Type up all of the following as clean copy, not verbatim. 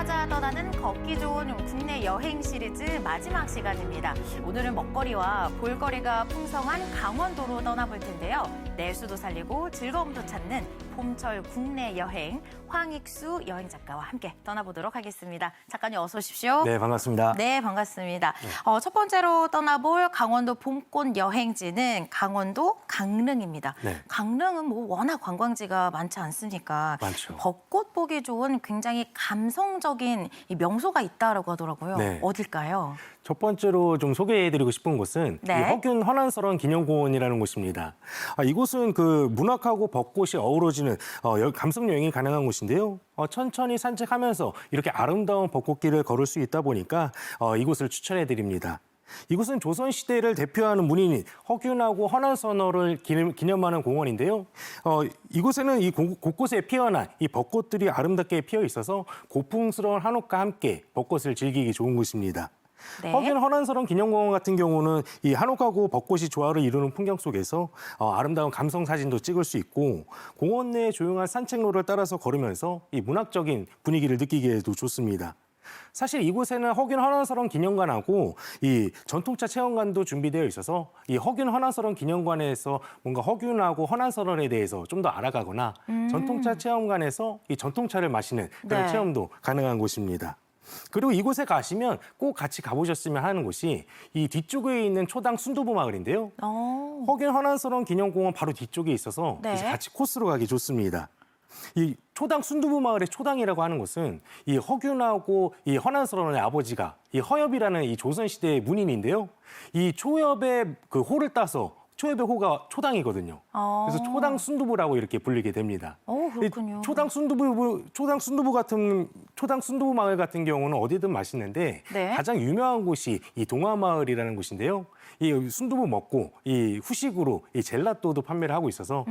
맞아 떠나는 걷기 좋은 국내 여행 시리즈 마지막 시간입니다. 오늘은 먹거리와 볼거리가 풍성한 강원도로 떠나볼 텐데요. 내수도 살리고 즐거움도 찾는 봄철 국내 여행 황익수 여행 작가와 함께 떠나보도록 하겠습니다. 작가님 어서 오십시오. 네, 반갑습니다. 네, 반갑습니다. 첫 번째로 떠나볼 강원도 봄꽃 여행지는 강원도 강릉입니다. 네. 강릉은 뭐 워낙 관광지가 많지 않습니까? 많죠. 벚꽃 보기 좋은 굉장히 감성적인 이 명소가 있다라고 하더라고요. 네. 어딜까요? 첫 번째로 좀 소개해드리고 싶은 곳은 네. 이 허균 헌안설원 기념공원이라는 곳입니다. 이곳은 그 문학하고 벚꽃이 어우러지는 감성 여행이 가능한 곳인데요. 천천히 산책하면서 이렇게 아름다운 벚꽃길을 걸을 수 있다 보니까 이곳을 추천해드립니다. 이곳은 조선시대를 대표하는 문인인 허균하고 헌안선어를 기념하는 공원인데요. 이곳에는 이 곳곳에 피어난 이 벚꽃들이 아름답게 피어 있어서 고풍스러운 한옥과 함께 벚꽃을 즐기기 좋은 곳입니다. 네. 허균 헌안설원 기념공원 같은 경우는 이 한옥하고 벚꽃이 조화를 이루는 풍경 속에서 아름다운 감성 사진도 찍을 수 있고 공원 내의 조용한 산책로를 따라서 걸으면서 이 문학적인 분위기를 느끼기에도 좋습니다. 사실 이곳에는 허균 헌안설원 기념관하고 이 전통차 체험관도 준비되어 있어서 이 허균 헌안설원 기념관에서 뭔가 허균하고 헌안설원에 대해서 좀 더 알아가거나 전통차 체험관에서 이 전통차를 마시는 그런 네. 체험도 가능한 곳입니다. 그리고 이곳에 가시면 꼭 같이 가보셨으면 하는 곳이 이 뒤쪽에 있는 초당 순두부 마을인데요. 허균 헌안설원 기념공원 바로 뒤쪽에 있어서 네. 이제 같이 코스로 가기 좋습니다. 이 초당 순두부 마을의 초당이라고 하는 곳은 이 허균하고 이 헌안설원의 아버지가 이 허엽이라는 이 조선시대의 문인인데요. 이 초엽의 그 호를 따서 초엽의 호가 초당이거든요. 그래서 초당 순두부라고 이렇게 불리게 됩니다. 그렇군요. 이 초당 순두부 마을 같은 경우는 어디든 맛있는데 네. 가장 유명한 곳이 이 동화마을이라는 곳인데요. 이 순두부 먹고 이 후식으로 이 젤라또도 판매를 하고 있어서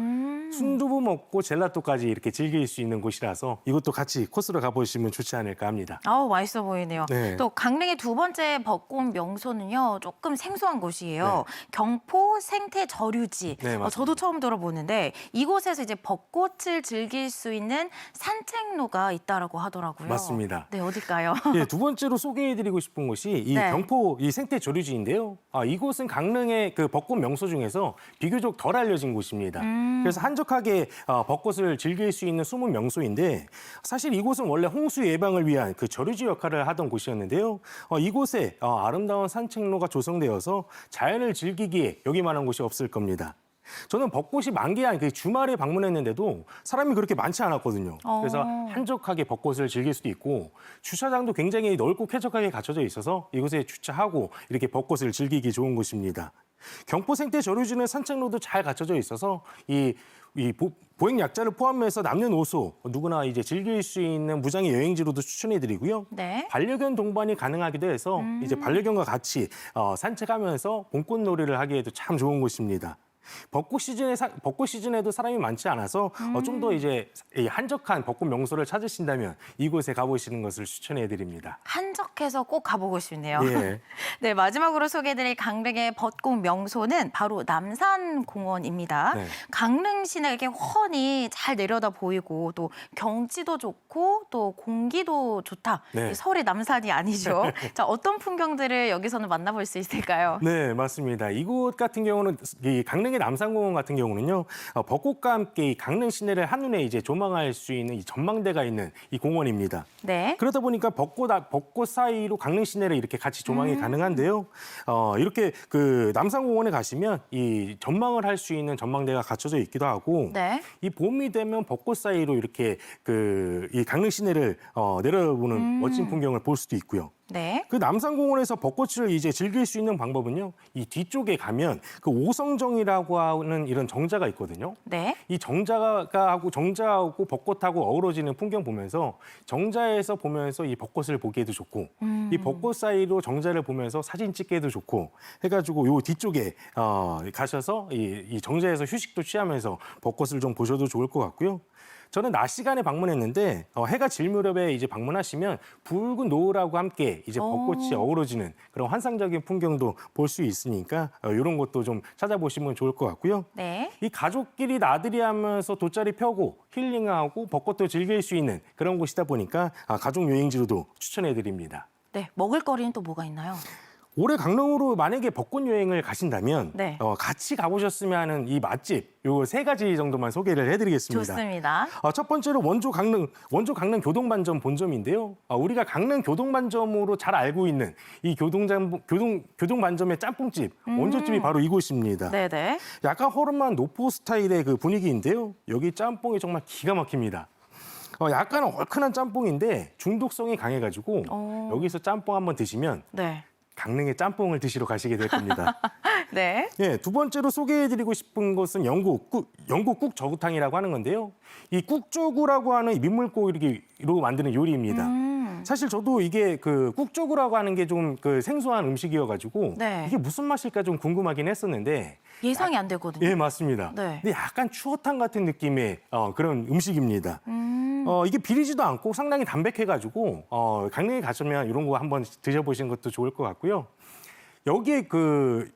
순두부 먹고 젤라또까지 이렇게 즐길 수 있는 곳이라서 이것도 같이 코스로 가보시면 좋지 않을까 합니다. 맛있어 보이네요. 네. 또 강릉의 두 번째 벚꽃 명소는요, 조금 생소한 곳이에요. 경포 생태 저류지. 네, 맞습니다. 저도 처음 들어보는데 이곳에서 이제 벚꽃을 즐길 수 있는 산책로가 있다라고 하더라고요. 맞습니다. 네, 어딜까요? 예, 두 번째로 소개해드리고 싶은 곳이 이 네. 경포 이 생태 조류지인데요. 이곳은 강릉의 그 벚꽃 명소 중에서 비교적 덜 알려진 곳입니다. 그래서 한적하게 벚꽃을 즐길 수 있는 숨은 명소인데 사실 이곳은 원래 홍수 예방을 위한 그 저류지 역할을 하던 곳이었는데요. 이곳에 아름다운 산책로가 조성되어서 자연을 즐기기에 여기만한 곳이 없을 겁니다. 저는 벚꽃이 만개한 그 주말에 방문했는데도 사람이 그렇게 많지 않았거든요. 그래서 한적하게 벚꽃을 즐길 수도 있고 주차장도 굉장히 넓고 쾌적하게 갖춰져 있어서 이곳에 주차하고 이렇게 벚꽃을 즐기기 좋은 곳입니다. 경포 생태 저류지는 산책로도 잘 갖춰져 있어서 보행 약자를 포함해서 남녀노소 누구나 이제 즐길 수 있는 무장의 여행지로도 추천해드리고요. 네. 반려견 동반이 가능하기도 해서 이제 반려견과 같이 산책하면서 봄꽃놀이를 하기에도 참 좋은 곳입니다. 벚꽃 시즌에도 사람이 많지 않아서 좀 더 이제 이 한적한 벚꽃 명소를 찾으신다면 이곳에 가보시는 것을 추천해드립니다. 한적해서 꼭 가보고 싶네요. 예. 네, 마지막으로 소개해드릴 강릉의 벚꽃 명소는 바로 남산공원입니다. 네. 강릉 시내 이렇게 훤히 잘 내려다 보이고 또 경치도 좋고 또 공기도 좋다. 네. 서울의 남산이 아니죠. 자, 어떤 풍경들을 여기서는 만나볼 수 있을까요? 네, 맞습니다. 이곳 같은 경우는 이 강릉의 남산공원 같은 경우는요, 벚꽃과 함께 이 강릉 시내를 한눈에 이제 조망할 수 있는 이 전망대가 있는 이 공원입니다. 네. 그러다 보니까 벚꽃 사이로 강릉 시내를 이렇게 같이 조망이 가능한데요. 이렇게 그 남산공원에 가시면 이 전망을 할 수 있는 전망대가 갖춰져 있기도 하고, 네. 이 봄이 되면 벚꽃 사이로 이렇게 이 강릉 시내를 내려보는 멋진 풍경을 볼 수도 있고요. 네. 그 남산공원에서 벚꽃을 이제 즐길 수 있는 방법은요. 이 뒤쪽에 가면 그 오성정이라고 하는 이런 정자가 있거든요. 네. 이 정자하고 벚꽃하고 어우러지는 풍경 보면서 정자에서 보면서 이 벚꽃을 보기에도 좋고 이 벚꽃 사이로 정자를 보면서 사진 찍기에도 좋고 해가지고 요 뒤쪽에 가셔서 이 정자에서 휴식도 취하면서 벚꽃을 좀 보셔도 좋을 것 같고요. 저는 낮 시간에 방문했는데 해가 질 무렵에 이제 방문하시면 붉은 노을하고 함께 이제 벚꽃이 어우러지는 그런 환상적인 풍경도 볼 수 있으니까 이런 것도 좀 찾아보시면 좋을 것 같고요. 네. 이 가족끼리 나들이 하면서 돗자리 펴고 힐링하고 벚꽃도 즐길 수 있는 그런 곳이다 보니까 가족 여행지로도 추천해 드립니다. 네, 먹을거리는 또 뭐가 있나요? 올해 강릉으로 만약에 벚꽃 여행을 가신다면 네. 같이 가보셨으면 하는 이 맛집 요 3가지 정도만 소개를 해드리겠습니다. 좋습니다. 첫 번째로 원조 강릉 교동반점 본점인데요. 우리가 강릉 교동반점으로 잘 알고 있는 이 교동반점의 짬뽕집 원조집이 바로 이곳입니다. 네네. 약간 허름한 노포 스타일의 그 분위기인데요. 여기 짬뽕이 정말 기가 막힙니다. 약간 얼큰한 짬뽕인데 중독성이 강해가지고 여기서 짬뽕 한번 드시면 네. 강릉의 짬뽕을 드시러 가시게 될 겁니다. 네. 예, 두 번째로 소개해드리고 싶은 것은 영국 국저구탕이라고 하는 건데요. 이 국저구라고 하는 이 민물고기로 만드는 요리입니다. 사실 저도 이게 그 국저구라고 하는 게 좀 그 생소한 음식이어가지고 네. 이게 무슨 맛일까 좀 궁금하긴 했었는데 예상이 안 되거든요. 예, 맞습니다. 네. 근데 약간 추어탕 같은 느낌의 그런 음식입니다. 이게 비리지도 않고 상당히 담백해가지고 강릉에 가시면 이런 거 한번 드셔보시는 것도 좋을 것 같고요. 여기에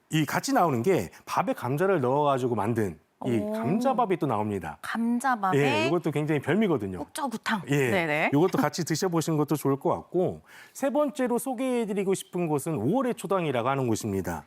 이 같이 나오는 게 밥에 감자를 넣어가지고 만든 이 감자밥이 또 나옵니다. 감자밥에 예, 이것도 굉장히 별미거든요. 국저구탕. 예, 네네. 이것도 같이 드셔보시는 것도 좋을 것 같고 세 번째로 소개해드리고 싶은 곳은 5월의 초당이라고 하는 곳입니다.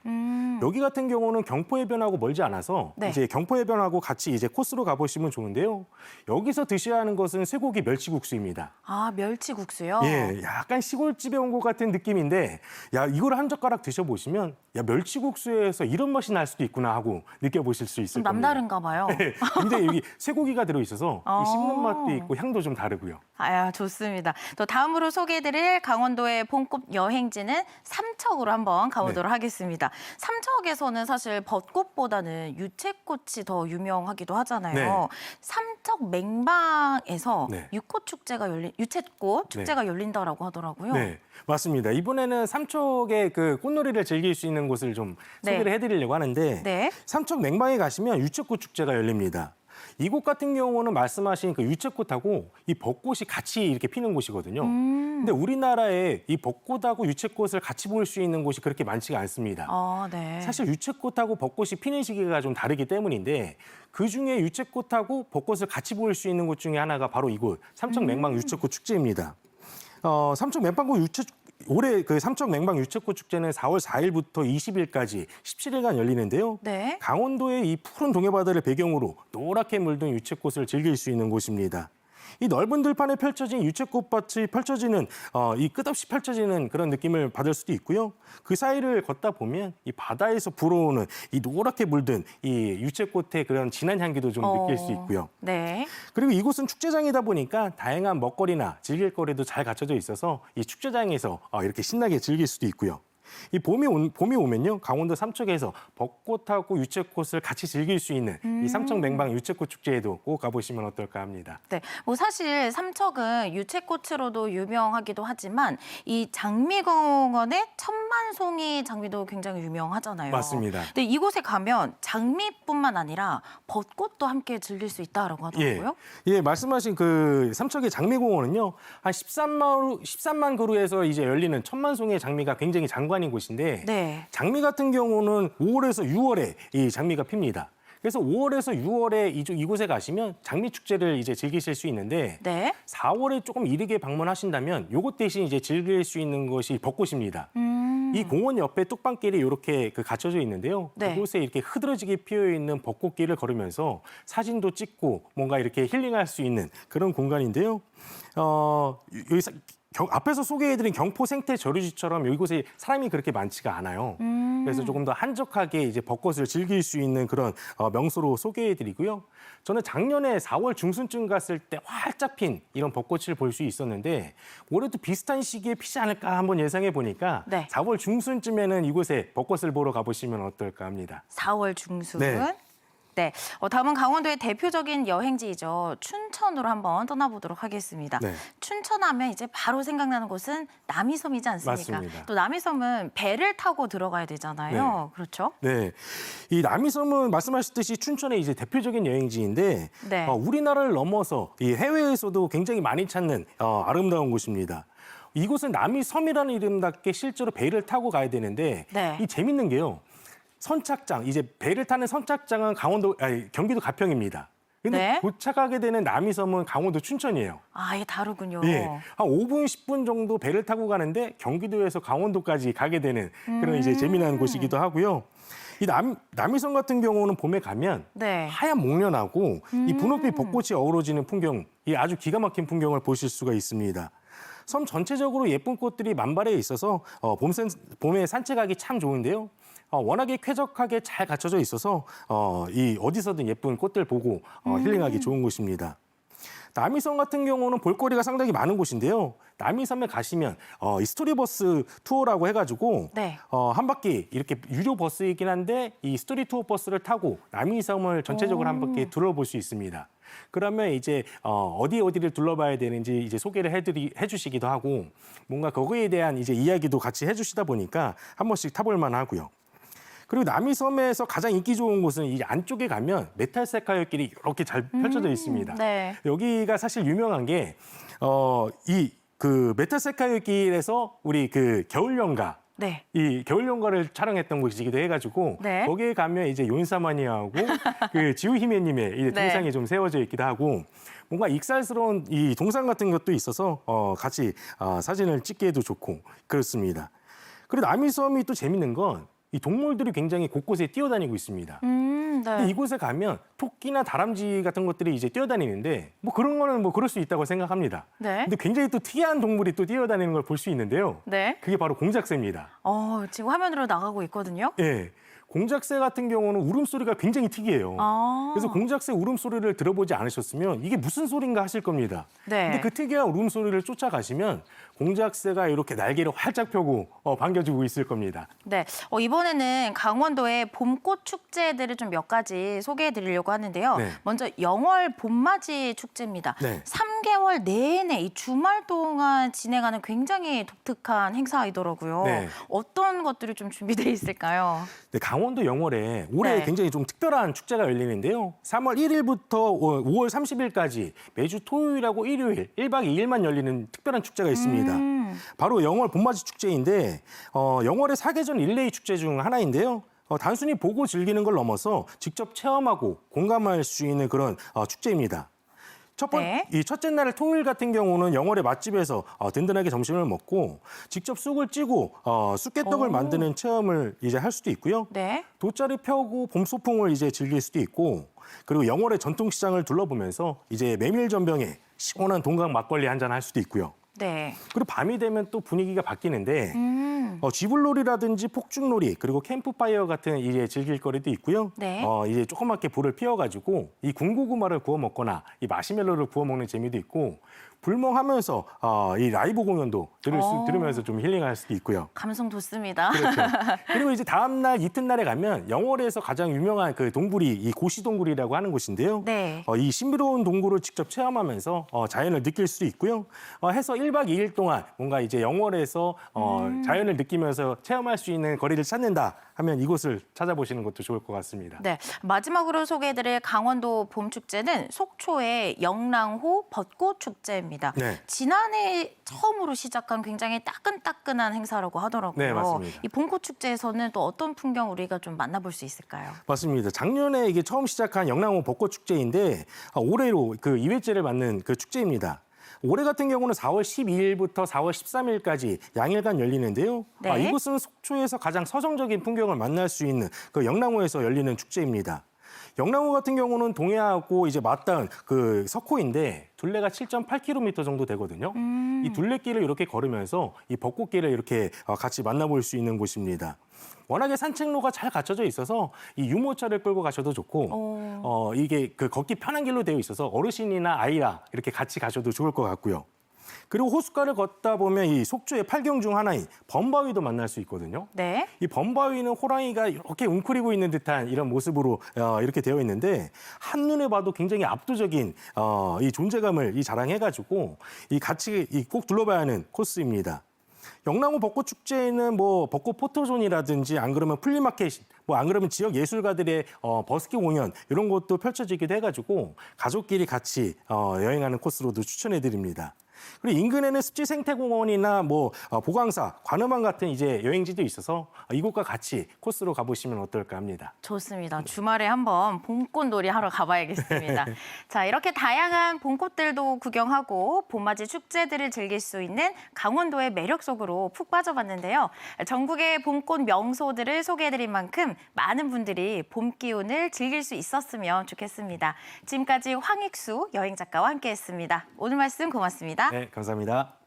여기 같은 경우는 경포해변하고 멀지 않아서 네. 이제 경포해변하고 같이 이제 코스로 가보시면 좋은데요. 여기서 드셔야 하는 것은 쇠고기 멸치국수입니다. 아, 멸치국수요? 예, 약간 시골집에 온 것 같은 느낌인데, 야, 이걸 한 젓가락 드셔보시면, 야, 멸치국수에서 이런 맛이 날 수도 있구나 하고 느껴보실 수 있을 좀 겁니다. 남다른가 봐요. 네, 근데 여기 쇠고기가 들어있어서 이 씹는 맛도 있고 향도 좀 다르고요. 아, 좋습니다. 또 다음으로 소개해드릴 강원도의 봄꽃 여행지는 삼척으로 한번 가보도록 하겠습니다. 삼척에서는 사실 벚꽃보다는 유채꽃이 더 유명하기도 하잖아요. 네. 삼척 맹방에서 네. 유채꽃 축제가 열린다라고 하더라고요. 네, 맞습니다. 이번에는 삼척의 그 꽃놀이를 즐길 수 있는 곳을 좀 네. 소개를 해드리려고 하는데 네. 삼척 맹방에 가시면 유채꽃 축제가 열립니다. 이곳 같은 경우는 말씀하신 그 유채꽃하고 이 벚꽃이 같이 이렇게 피는 곳이거든요. 근데 우리나라에 이 벚꽃하고 유채꽃을 같이 볼 수 있는 곳이 그렇게 많지가 않습니다. 아, 네. 사실 유채꽃하고 벚꽃이 피는 시기가 좀 다르기 때문인데 그중에 유채꽃하고 벚꽃을 같이 볼 수 있는 곳 중에 하나가 바로 이곳 삼척 맹방 유채꽃 축제입니다. 올해 그 삼척 맹방 유채꽃 축제는 4월 4일부터 20일까지 17일간 열리는데요. 네. 강원도의 이 푸른 동해바다를 배경으로 노랗게 물든 유채꽃을 즐길 수 있는 곳입니다. 이 넓은 들판에 펼쳐진 유채꽃밭이 이 끝없이 펼쳐지는 그런 느낌을 받을 수도 있고요. 그 사이를 걷다 보면 이 바다에서 불어오는 이 노랗게 물든 이 유채꽃의 그런 진한 향기도 좀 느낄 수 있고요. 네. 그리고 이곳은 축제장이다 보니까 다양한 먹거리나 즐길거리도 잘 갖춰져 있어서 이 축제장에서 이렇게 신나게 즐길 수도 있고요. 이 봄이 오면요 강원도 삼척에서 벚꽃하고 유채꽃을 같이 즐길 수 있는 이 삼척 맹방 유채꽃 축제에도 꼭 가보시면 어떨까 합니다. 네, 뭐 사실 삼척은 유채꽃으로도 유명하기도 하지만 이 장미공원의 천만송이 장미도 굉장히 유명하잖아요. 맞습니다. 근데 이곳에 가면 장미뿐만 아니라 벚꽃도 함께 즐길 수 있다라고 하더라고요. 예, 말씀하신 그 삼척의 장미공원은요 한 13만 그루에서 이제 열리는 천만송이의 장미가 굉장히 장관인 곳인데 네. 장미 같은 경우는 5월에서 6월에 이 장미가 핍니다. 그래서 5월에서 6월에 이곳에 가시면 장미 축제를 이제 즐기실 수 있는데 네. 4월에 조금 이르게 방문하신다면 요것 대신 이제 즐길 수 있는 것이 벚꽃입니다. 이 공원 옆에 뚝방길이 이렇게 갖춰져 있는데요. 네. 그곳에 이렇게 흐드러지게 피어 있는 벚꽃길을 걸으면서 사진도 찍고 뭔가 이렇게 힐링할 수 있는 그런 공간인데요. 여기 앞에서 소개해드린 경포 생태 저류지처럼 이곳에 사람이 그렇게 많지가 않아요. 그래서 조금 더 한적하게 이제 벚꽃을 즐길 수 있는 그런 명소로 소개해드리고요. 저는 작년에 4월 중순쯤 갔을 때 활짝 핀 이런 벚꽃을 볼 수 있었는데 올해도 비슷한 시기에 피지 않을까 한번 예상해 보니까 네. 4월 중순쯤에는 이곳에 벚꽃을 보러 가보시면 어떨까 합니다. 4월 중순. 네. 네, 다음은 강원도의 대표적인 여행지이죠. 춘천으로 한번 떠나보도록 하겠습니다. 네. 춘천하면 이제 바로 생각나는 곳은 남이섬이지 않습니까? 맞습니다. 또 남이섬은 배를 타고 들어가야 되잖아요. 그렇죠? 네, 이 남이섬은 말씀하셨듯이 춘천의 이제 대표적인 여행지인데 네. 우리나라를 넘어서 이 해외에서도 굉장히 많이 찾는 아름다운 곳입니다. 이곳은 남이섬이라는 이름답게 실제로 배를 타고 가야 되는데 네. 이 재밌는 게요. 선착장, 이제 배를 타는 선착장은 경기도 가평입니다. 근데 네. 도착하게 되는 남이섬은 강원도 춘천이에요. 아예 다르군요. 예, 한 5분, 10분 정도 배를 타고 가는데 경기도에서 강원도까지 가게 되는 그런 이제 재미난 곳이기도 하고요. 이 남이섬 같은 경우는 봄에 가면 네. 하얀 목련하고 이 분홍빛 벚꽃이 어우러지는 풍경, 이 아주 기가 막힌 풍경을 보실 수가 있습니다. 섬 전체적으로 예쁜 꽃들이 만발해 있어서 봄에 산책하기 참 좋은데요. 워낙에 쾌적하게 잘 갖춰져 있어서 어디서든 예쁜 꽃들 보고 힐링하기 좋은 곳입니다. 남이섬 같은 경우는 볼거리가 상당히 많은 곳인데요. 남이섬에 가시면 이 스토리버스 투어라고 해가지고 네. 한 바퀴 이렇게 유료 버스이긴 한데 이 스토리 투어 버스를 타고 남이섬을 전체적으로 한 바퀴 둘러볼 수 있습니다. 그러면 이제 어디를 둘러봐야 되는지 이제 소개를 해주시기도 하고 뭔가 거기에 대한 이제 이야기도 같이 해주시다 보니까 한 번씩 타볼 만하고요. 그리고 남이섬에서 가장 인기 좋은 곳은 이 안쪽에 가면 메탈세카이어길이 이렇게 잘 펼쳐져 있습니다. 네. 여기가 사실 유명한 게 그 메탈세카이어길에서 우리 그 겨울연가 네. 이 겨울연가를 촬영했던 곳이기도 해가지고 네. 거기에 가면 이제 윤사마니아하고 그 지우히메님의 이 동상이 네. 좀 세워져 있기도 하고 뭔가 익살스러운 이 동상 같은 것도 있어서 같이 사진을 찍기에도 좋고 그렇습니다. 그리고 남이섬이 또 재밌는 건 이 동물들이 굉장히 곳곳에 뛰어다니고 있습니다. 근데 네. 이곳에 가면 토끼나 다람쥐 같은 것들이 이제 뛰어다니는데 뭐 그런 거는 뭐 그럴 수 있다고 생각합니다. 네. 근데 굉장히 또 특이한 동물이 또 뛰어다니는 걸 볼 수 있는데요. 네. 그게 바로 공작새입니다. 지금 화면으로 나가고 있거든요. 예. 공작새 같은 경우는 울음소리가 굉장히 특이해요. 그래서 공작새 울음소리를 들어보지 않으셨으면 이게 무슨 소린가 하실 겁니다. 네. 근데 그 특이한 울음소리를 쫓아가시면 공작새가 이렇게 날개를 활짝 펴고 반겨주고 있을 겁니다. 네, 이번에는 강원도의 봄꽃 축제들을 좀 몇 가지 소개해 드리려고 하는데요. 네. 먼저 영월 봄맞이 축제입니다. 네. 3개월 내내 이 주말 동안 진행하는 굉장히 독특한 행사이더라고요. 네. 어떤 것들이 좀 준비되어 있을까요? 네, 강원도 영월에 올해 네. 굉장히 좀 특별한 축제가 열리는데요. 3월 1일부터 5월 30일까지 매주 토요일하고 일요일 1박 2일만 열리는 특별한 축제가 있습니다. 바로 영월 봄맞이 축제인데 영월의 사계절 릴레이 축제 중 하나인데요. 단순히 보고 즐기는 걸 넘어서 직접 체험하고 공감할 수 있는 그런 축제입니다. 이 첫째 날 토요일 같은 경우는 영월의 맛집에서 든든하게 점심을 먹고 직접 쑥을 찌고 쑥개떡을 만드는 체험을 이제 할 수도 있고요. 네. 돗자리 펴고 봄 소풍을 이제 즐길 수도 있고 그리고 영월의 전통시장을 둘러보면서 이제 메밀전병에 시원한 동강 막걸리 한잔 할 수도 있고요. 네. 그리고 밤이 되면 또 분위기가 바뀌는데 쥐불놀이라든지 폭죽놀이 그리고 캠프파이어 같은 이제 즐길 거리도 있고요. 네. 이제 조그맣게 불을 피워가지고 이 군고구마를 구워 먹거나 이 마시멜로를 구워 먹는 재미도 있고 불멍하면서 이 라이브 공연도 들으면서 좀 힐링할 수도 있고요. 감성 돋습니다. 그렇죠. 그리고 이제 다음 날 이튿날에 가면 영월에서 가장 유명한 그 동굴이 이 고시동굴이라고 하는 곳인데요. 네. 이 신비로운 동굴을 직접 체험하면서 자연을 느낄 수도 있고요. 해서 1박 2일 동안 뭔가 이제 영월에서 자연을 느끼면서 체험할 수 있는 거리를 찾는다 하면 이곳을 찾아보시는 것도 좋을 것 같습니다. 네, 마지막으로 소개해드릴 강원도 봄축제는 속초의 영랑호 벚꽃축제입니다. 네. 지난해 처음으로 시작한 굉장히 따끈따끈한 행사라고 하더라고요. 네, 맞습니다. 이 봄꽃축제에서는 또 어떤 풍경 우리가 좀 만나볼 수 있을까요? 맞습니다. 작년에 이게 처음 시작한 영랑호 벚꽃축제인데 올해로 그 2회째를 맞는 그 축제입니다. 올해 같은 경우는 4월 12일부터 4월 13일까지 양일간 열리는데요. 네. 이곳은 속초에서 가장 서정적인 풍경을 만날 수 있는 그 영랑호에서 열리는 축제입니다. 영랑호 같은 경우는 동해하고 이제 맞닿은 그 석호인데 둘레가 7.8km 정도 되거든요. 이 둘레길을 이렇게 걸으면서 이 벚꽃길을 이렇게 같이 만나볼 수 있는 곳입니다. 워낙에 산책로가 잘 갖춰져 있어서 이 유모차를 끌고 가셔도 좋고 이게 그 걷기 편한 길로 되어 있어서 어르신이나 아이와 이렇게 같이 가셔도 좋을 것 같고요. 그리고 호숫가를 걷다 보면 이 속초의 팔경 중 하나인 범바위도 만날 수 있거든요. 네. 이 범바위는 호랑이가 이렇게 웅크리고 있는 듯한 이런 모습으로 이렇게 되어 있는데 한눈에 봐도 굉장히 압도적인 이 존재감을 자랑해가지고 이 같이 꼭 둘러봐야 하는 코스입니다. 영랑호 벚꽃 축제에는 뭐 벚꽃 포토존이라든지 안 그러면 플리마켓, 뭐 안 그러면 지역 예술가들의 버스킹 공연 이런 것도 펼쳐지기도 해가지고 가족끼리 같이 여행하는 코스로도 추천해드립니다. 그리고 인근에는 습지 생태공원이나 뭐 보강사, 관음암 같은 이제 여행지도 있어서 이곳과 같이 코스로 가보시면 어떨까 합니다. 좋습니다. 주말에 한번 봄꽃놀이 하러 가봐야겠습니다. 자, 이렇게 다양한 봄꽃들도 구경하고 봄맞이 축제들을 즐길 수 있는 강원도의 매력 속으로 푹 빠져봤는데요. 전국의 봄꽃 명소들을 소개해드린 만큼 많은 분들이 봄 기운을 즐길 수 있었으면 좋겠습니다. 지금까지 황익수 여행작가와 함께했습니다. 오늘 말씀 고맙습니다. 네, 감사합니다.